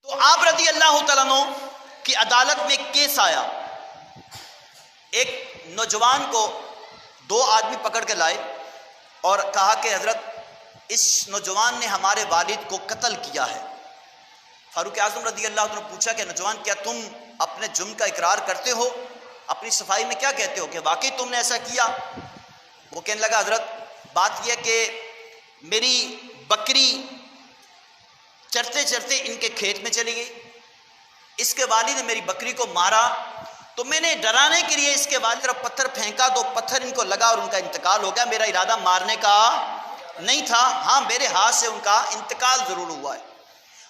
تو آپ رضی اللہ تعالیٰ عنہ کی عدالت میں ایک کیس آیا. ایک نوجوان کو دو آدمی پکڑ کے لائے اور کہا کہ حضرت اس نوجوان نے ہمارے والد کو قتل کیا ہے. فاروق اعظم رضی اللہ عنہ نے پوچھا کہ نوجوان کیا تم اپنے جرم کا اقرار کرتے ہو؟ اپنی صفائی میں کیا کہتے ہو کہ واقعی تم نے ایسا کیا؟ وہ کہنے لگا حضرت بات یہ کہ میری بکری چرتے چرتے ان کے کھیت میں چلی گئی. اس کے والد نے میری بکری کو مارا تو میں نے ڈرانے کے لیے اس کے والد طرف پتھر پھینکا تو پتھر ان کو لگا اور ان کا انتقال ہو گیا. میرا ارادہ مارنے کا نہیں تھا، ہاں میرے ہاتھ سے ان کا انتقال ضرور ہوا ہے.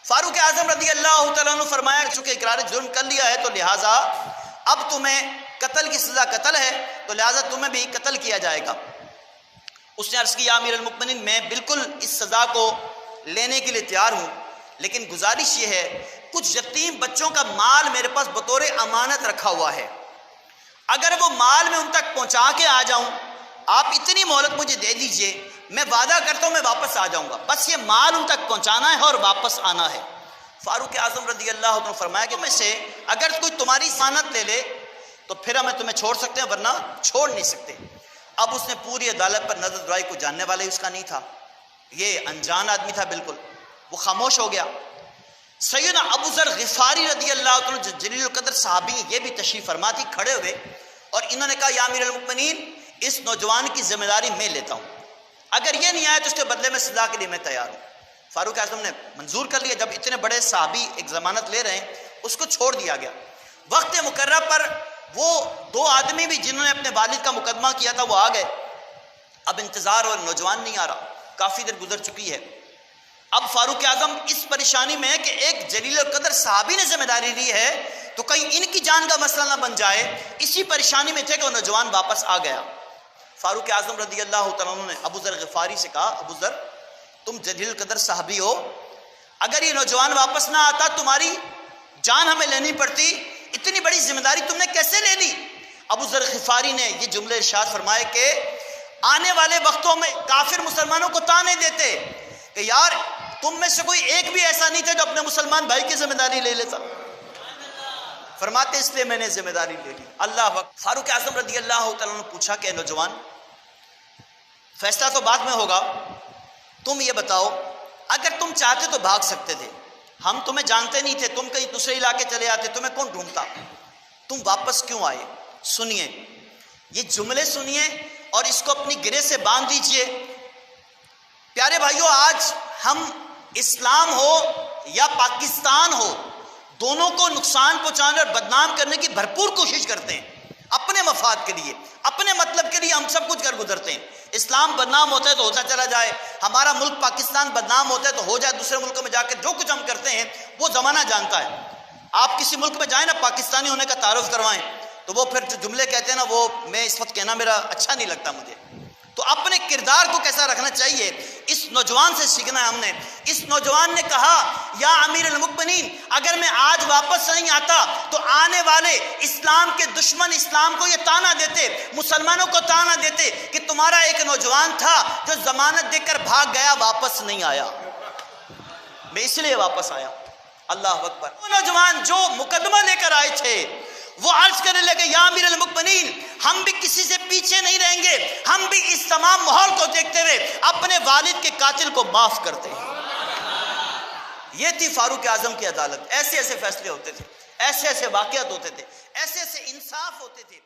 فاروق اعظم رضی اللہ تعالیٰ عنہ فرمایا کہ چونکہ اقرار جرم کر لیا ہے تو لہٰذا اب تمہیں قتل کی سزا قتل ہے تو لہٰذا تمہیں بھی قتل کیا جائے گا. اس نے عرض کی یا امیر المؤمنین میں بالکل اس سزا کو لینے کے لیے تیار ہوں، لیکن گزارش یہ ہے کچھ یتیم بچوں کا مال میرے پاس بطور امانت رکھا ہوا ہے، اگر وہ مال میں ان تک پہنچا کے آ جاؤں آپ اتنی مہلت مجھے دے دیجئے، میں وعدہ کرتا ہوں میں واپس آ جاؤں گا، بس یہ مال ان تک پہنچانا ہے اور واپس آنا ہے. فاروق اعظم رضی اللہ عنہ نے فرمایا کہ میں سے اگر کوئی تمہاری ضمانت لے لے تو پھر ہمیں تمہیں چھوڑ سکتے ہیں ورنہ چھوڑ نہیں سکتے. اب اس نے پوری عدالت پر نظر دوڑائی، کو جاننے والے اس کا نہیں تھا، یہ انجان آدمی تھا بالکل. وہ خاموش ہو گیا. سیدنا ابو ذر غفاری رضی اللہ عنہ جو جلیل القدر صحابی ہیں یہ بھی تشریف فرما تھی، کھڑے ہوئے اور انہوں نے کہا یا امیر المؤمنین اس نوجوان کی ذمہ داری میں لیتا ہوں، اگر یہ نہیں آیا تو اس کے بدلے میں سزا کے لیے میں تیار ہوں. فاروق اعظم نے منظور کر لیا. جب اتنے بڑے صحابی ایک ضمانت لے رہے ہیں اس کو چھوڑ دیا گیا. وقت مقررہ پر وہ دو آدمی بھی جنہوں نے اپنے والد کا مقدمہ کیا تھا وہ آ گئے. اب انتظار اور نوجوان نہیں آ رہا، کافی دیر گزر چکی ہے. اب فاروق اعظم اس پریشانی میں ہے کہ ایک جلیل القدر صحابی نے ذمہ داری لی ہے تو کہیں ان کی جان کا مسئلہ نہ بن جائے. اسی پریشانی میں تھے کہ وہ نوجوان واپس آ گیا. فاروق اعظم رضی اللہ تعالیٰ عنہ نے ابو ذر غفاری سے کہا ابو ذر تم جلیل القدر صحابی ہو، اگر یہ نوجوان واپس نہ آتا تمہاری جان ہمیں لینی پڑتی، اتنی بڑی ذمہ داری تم نے کیسے لے لی؟ ابو ذر غفاری نے یہ جملے ارشاد فرمائے کہ آنے والے وقتوں میں کافر مسلمانوں کو تانے دیتے کہ یار تم میں سے کوئی ایک بھی ایسا نہیں تھا جو اپنے مسلمان بھائی کی ذمہ داری لے لیتا. فرماتے اس لیے میں نے ذمہ داری لے لی. اللہ وقت فاروق اعظم رضی اللہ تعالیٰ نے پوچھا کہ نوجوان فیصلہ تو بعد میں ہوگا، تم یہ بتاؤ اگر تم چاہتے تو بھاگ سکتے تھے، ہم تمہیں جانتے نہیں تھے، تم کہیں دوسرے علاقے چلے آتے، تمہیں کون ڈھونڈتا، تم واپس کیوں آئے؟ سنیے یہ جملے سنیے اور اس کو اپنی گرے سے باندھ دیجئے. پیارے بھائیوں آج ہم اسلام ہو یا پاکستان ہو دونوں کو نقصان پہنچانے اور بدنام کرنے کی بھرپور کوشش کرتے ہیں اپنے مفاد کے لیے، اپنے مطلب کے لیے ہم سب کچھ کر گزرتے ہیں. اسلام بدنام ہوتا ہے تو ہوتا چلا جائے، ہمارا ملک پاکستان بدنام ہوتا ہے تو ہو جائے، دوسرے ملکوں میں جا کے جو کچھ ہم کرتے ہیں وہ زمانہ جانتا ہے. آپ کسی ملک میں جائیں نا پاکستانی ہونے کا تعارف کروائیں تو وہ پھر جو جملے کہتے ہیں نا وہ میں اس وقت کہنا میرا اچھا نہیں لگتا مجھے. تو اپنے کردار کو کیسا رکھنا چاہیے اس نوجوان سے سیکھنا ہے ہم نے. اس نوجوان نے کہا یا امیر المؤمنین اگر میں آج واپس نہیں آتا تو آنے والے اسلام کے دشمن اسلام کو یہ تانا دیتے، مسلمانوں کو تانا دیتے کہ تمہارا ایک نوجوان تھا جو ضمانت دے کر بھاگ گیا واپس نہیں آیا، میں اس لیے واپس آیا. اللہ اکبر. وہ نوجوان جو مقدمہ لے کر آئے تھے وہ عرض کرنے لگے یا امیر المؤمنین ہم بھی کسی سے پیچھے نہیں رہیں گے، ہم بھی اس تمام ماحول کو دیکھتے ہوئے اپنے والد کے قاتل کو معاف کرتے ہیں. یہ تھی فاروق اعظم کی عدالت. ایسے ایسے فیصلے ہوتے تھے، ایسے ایسے واقعات ہوتے تھے، ایسے ایسے انصاف ہوتے تھے.